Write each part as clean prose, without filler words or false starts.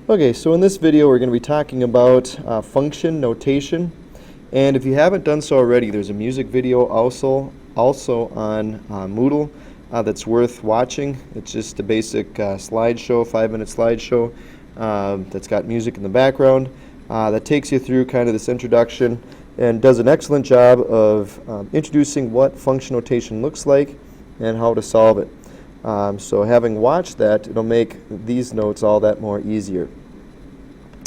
Okay, so in this video we're going to be talking about function notation, and if you haven't done so already, there's a music video also on Moodle that's worth watching. It's just a basic slideshow, 5-minute slideshow that's got music in the background that takes you through kind of this introduction and does an excellent job of introducing what function notation looks like and how to solve it. So having watched that, it'll make these notes all that more easier.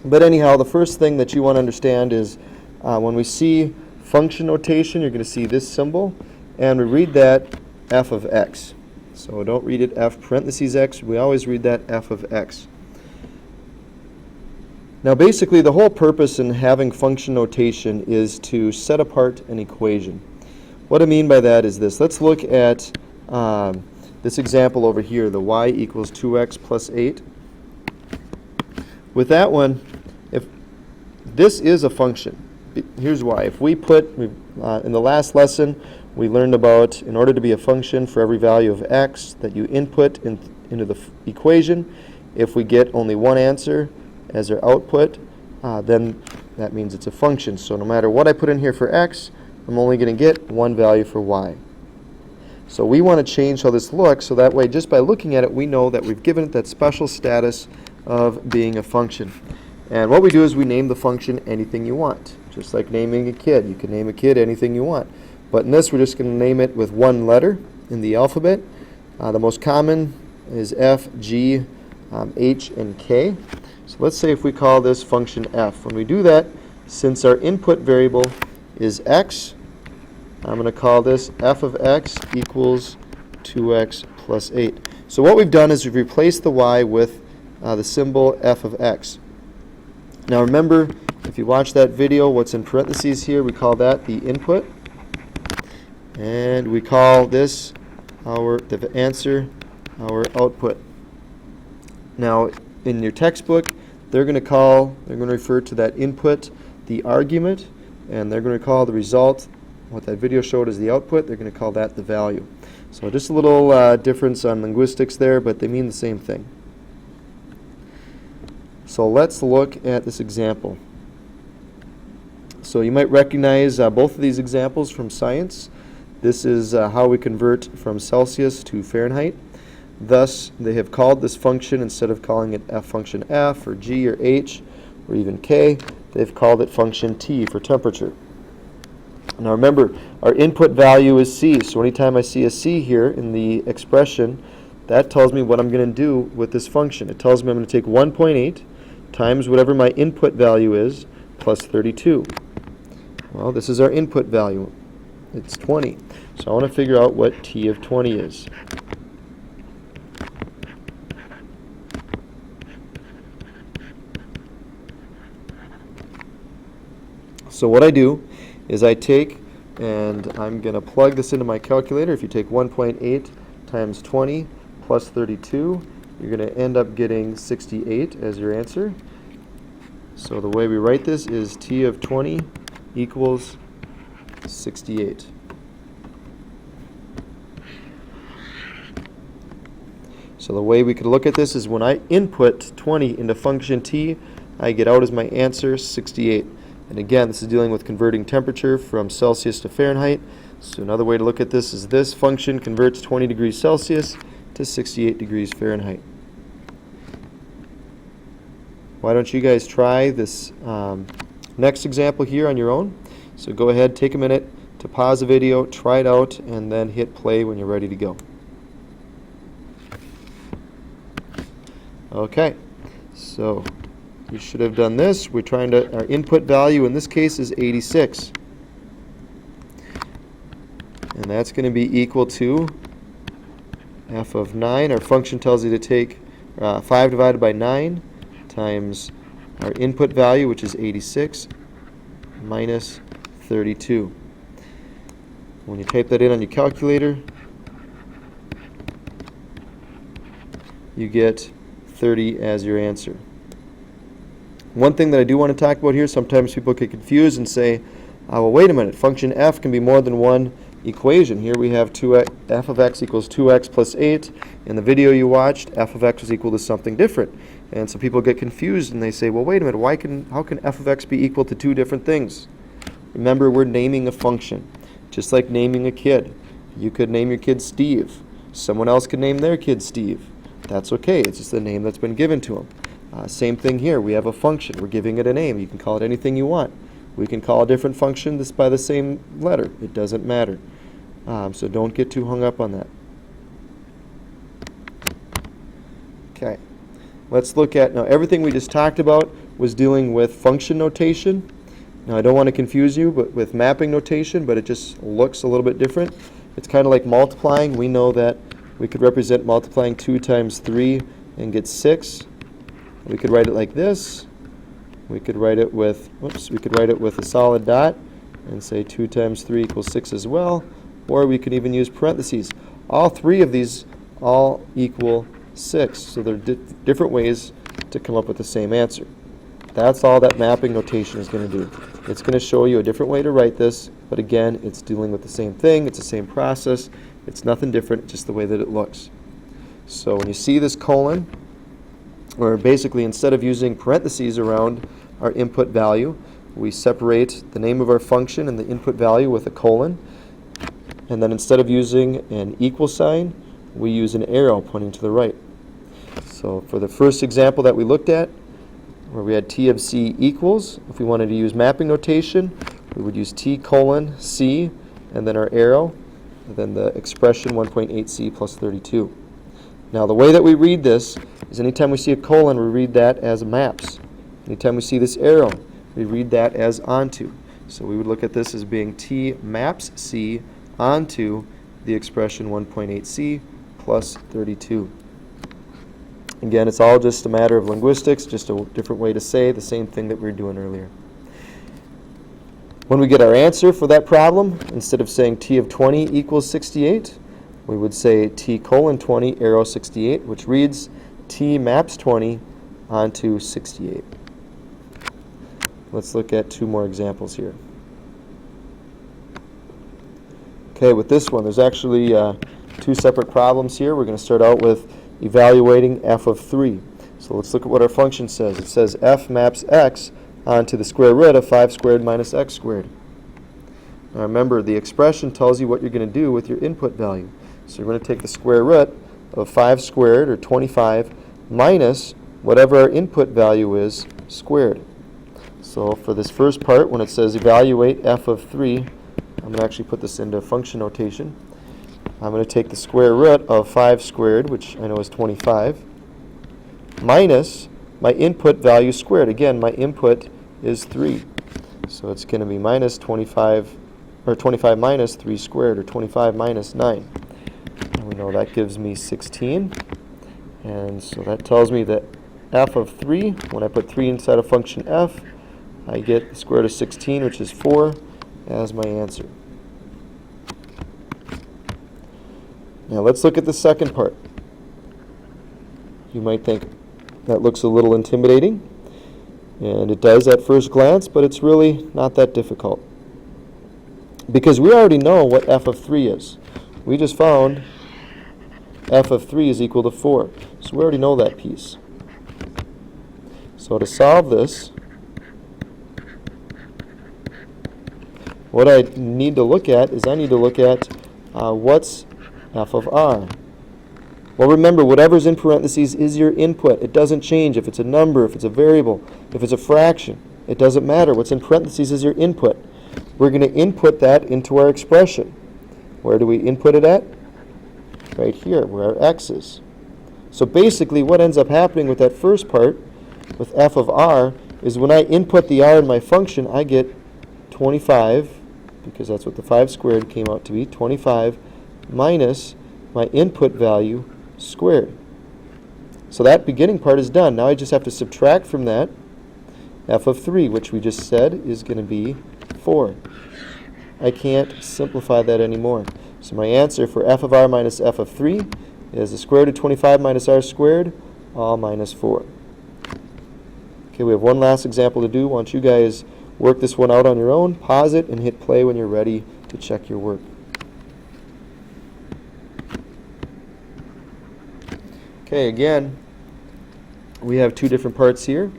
But anyhow, the first thing that you want to understand is when we see function notation, you're going to see this symbol, and we read that f of x. So don't read it f parentheses x, we always read that f of x. Now basically the whole purpose in having function notation is to set apart an equation. What I mean by that is this. Let's look at this example over here, the y equals 2x plus 8. With that one, if this is a function, here's why. If we put, in the last lesson, we learned about, in order to be a function for every value of x that you input into the equation, if we get only one answer as our output, then that means it's a function. So no matter what I put in here for x, I'm only going to get one value for y. So we want to change how this looks, so that way just by looking at it we know that we've given it that special status of being a function. And what we do is we name the function anything you want, just like naming a kid. You can name a kid anything you want. But in this we're just going to name it with one letter in the alphabet. The most common is F, G, H, and K. So let's say if we call this function f. When we do that, since our input variable is x, I'm going to call this f of x equals 2x plus 8. So what we've done is we've replaced the y with the symbol f of x. Now remember, if you watch that video, what's in parentheses here, we call that the input. And we call this the answer our output. Now in your textbook, they're going to refer to that input the argument, and they're going to call the result, what that video showed as the output, they're going to call that the value. So just a little difference on linguistics there, but they mean the same thing. So let's look at this example. So you might recognize both of these examples from science. This is how we convert from Celsius to Fahrenheit. Thus, they have called this function, instead of calling it f function f or g or h or even k, they've called it function t for temperature. Now remember, our input value is c, so anytime I see a c here in the expression, that tells me what I'm going to do with this function. It tells me I'm going to take 1.8 times whatever my input value is plus 32. Well, this is our input value. It's 20. So I want to figure out what t of 20 is. So what I do is I take, and I'm going to plug this into my calculator. If you take 1.8 times 20 plus 32, you're going to end up getting 68 as your answer. So the way we write this is t of 20 equals 68. So the way we could look at this is when I input 20 into function t, I get out as my answer 68. And again, this is dealing with converting temperature from Celsius to Fahrenheit. So another way to look at this is this function converts 20 degrees Celsius to 68 degrees Fahrenheit. Why don't you guys try this next example here on your own? So go ahead, take a minute to pause the video, try it out, and then hit play when you're ready to go. Okay, so we should have done this. We're trying to, our input value in this case is 86. And that's going to be equal to f of 9. Our function tells you to take 5 divided by 9 times our input value, which is 86, minus 32. When you type that in on your calculator, you get 30 as your answer. One thing that I do want to talk about here, sometimes people get confused and say, well, wait a minute, function f can be more than one equation. Here we have f of x equals 2x plus 8. In the video you watched, f of x was equal to something different. And so people get confused and they say, well, wait a minute, how can f of x be equal to two different things? Remember, we're naming a function, just like naming a kid. You could name your kid Steve. Someone else could name their kid Steve. That's okay. It's just the name that's been given to them. Same thing here. We have a function. We're giving it a name. You can call it anything you want. We can call a different function this by the same letter. It doesn't matter. So don't get too hung up on that. Okay. Let's look at, now everything we just talked about was dealing with function notation. Now I don't want to confuse you with mapping notation, but it just looks a little bit different. It's kind of like multiplying. We know that we could represent multiplying 2 times 3 and get 6. We could write it like this. We could write it with, a solid dot and say 2 times 3 equals 6 as well. Or we could even use parentheses. All three of these all equal 6. So there are different ways to come up with the same answer. That's all that mapping notation is going to do. It's going to show you a different way to write this, but again, it's dealing with the same thing. It's the same process. It's nothing different, just the way that it looks. So when you see this colon, or basically instead of using parentheses around our input value, we separate the name of our function and the input value with a colon. And then instead of using an equal sign, we use an arrow pointing to the right. So for the first example that we looked at, where we had t of c equals, if we wanted to use mapping notation, we would use t colon c, and then our arrow, and then the expression 1.8c plus 32. Now the way that we read this is anytime we see a colon, we read that as maps. Anytime we see this arrow, we read that as onto. So we would look at this as being t maps c onto the expression 1.8c plus 32. Again, it's all just a matter of linguistics, just a different way to say the same thing that we were doing earlier. When we get our answer for that problem, instead of saying t of 20 equals 68, we would say t colon 20 arrow 68, which reads t maps 20 onto 68. Let's look at two more examples here. Okay, with this one, there's actually two separate problems here. We're going to start out with evaluating f of 3. So let's look at what our function says. It says f maps x onto the square root of 5 squared minus x squared. Now remember, the expression tells you what you're going to do with your input value. So you're going to take the square root of 5 squared, or 25, minus whatever our input value is, squared. So for this first part, when it says evaluate f of 3, I'm going to actually put this into function notation. I'm going to take the square root of 5 squared, which I know is 25, minus my input value squared. Again, my input is 3. So it's going to be minus 25, or 25 minus 3 squared, or 25 minus 9. And we know that gives me 16. And so that tells me that f of 3, when I put 3 inside of function f, I get the square root of 16, which is 4, as my answer. Now let's look at the second part. You might think that looks a little intimidating, and it does at first glance, but it's really not that difficult. Because we already know what f of 3 is. We just found f of 3 is equal to 4. So we already know that piece. So to solve this, what I need to look at is what's f of r. Well, remember, whatever's in parentheses is your input. It doesn't change if it's a number, if it's a variable, if it's a fraction. It doesn't matter. What's in parentheses is your input. We're going to input that into our expression. Where do we input it at? Right here, where our x is. So basically, what ends up happening with that first part, with f of r, is when I input the r in my function, I get 25, because that's what the 5 squared came out to be, 25 minus my input value squared. So that beginning part is done. Now I just have to subtract from that f of 3, which we just said is going to be 4. I can't simplify that anymore. So my answer for f of r minus f of 3 is the square root of 25 minus r squared, all minus 4. Okay, we have one last example to do. Why don't you guys work this one out on your own, pause it, and hit play when you're ready to check your work. Okay, again, we have two different parts here.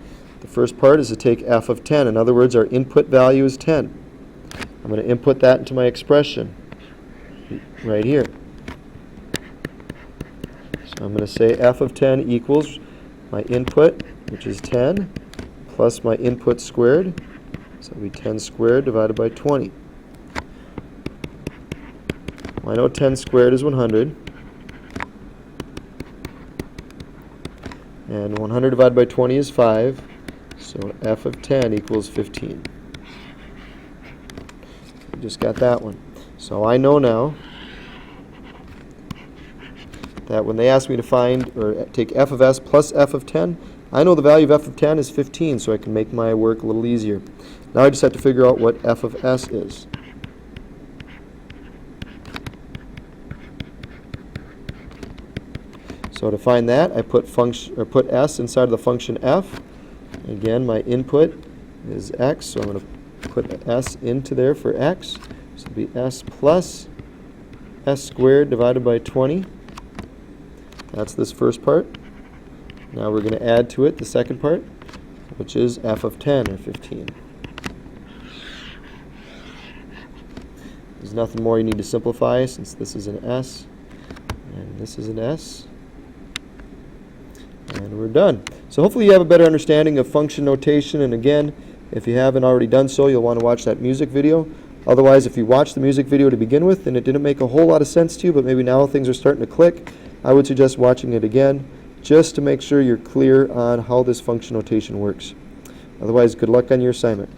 The first part is to take f of 10. In other words, our input value is 10. I'm going to input that into my expression right here. So I'm going to say f of 10 equals my input, which is 10, plus my input squared. So it'll be 10 squared divided by 20. Well, I know 10 squared is 100. And 100 divided by 20 is 5. So f of 10 equals 15. We just got that one. So I know now that when they ask me to find or take f of s plus f of 10, I know the value of f of 10 is 15, so I can make my work a little easier. Now I just have to figure out what f of s is. So to find that, I put s inside of the function f. Again, my input is x, so I'm going to put s into there for x. So it'll be s plus s squared divided by 20. That's this first part. Now we're going to add to it the second part, which is f of 10, or 15. There's nothing more you need to simplify, since this is an s and this is an s. And we're done. So hopefully you have a better understanding of function notation, and again, if you haven't already done so, you'll want to watch that music video. Otherwise, if you watched the music video to begin with and it didn't make a whole lot of sense to you, but maybe now things are starting to click, I would suggest watching it again, just to make sure you're clear on how this function notation works. Otherwise, good luck on your assignment.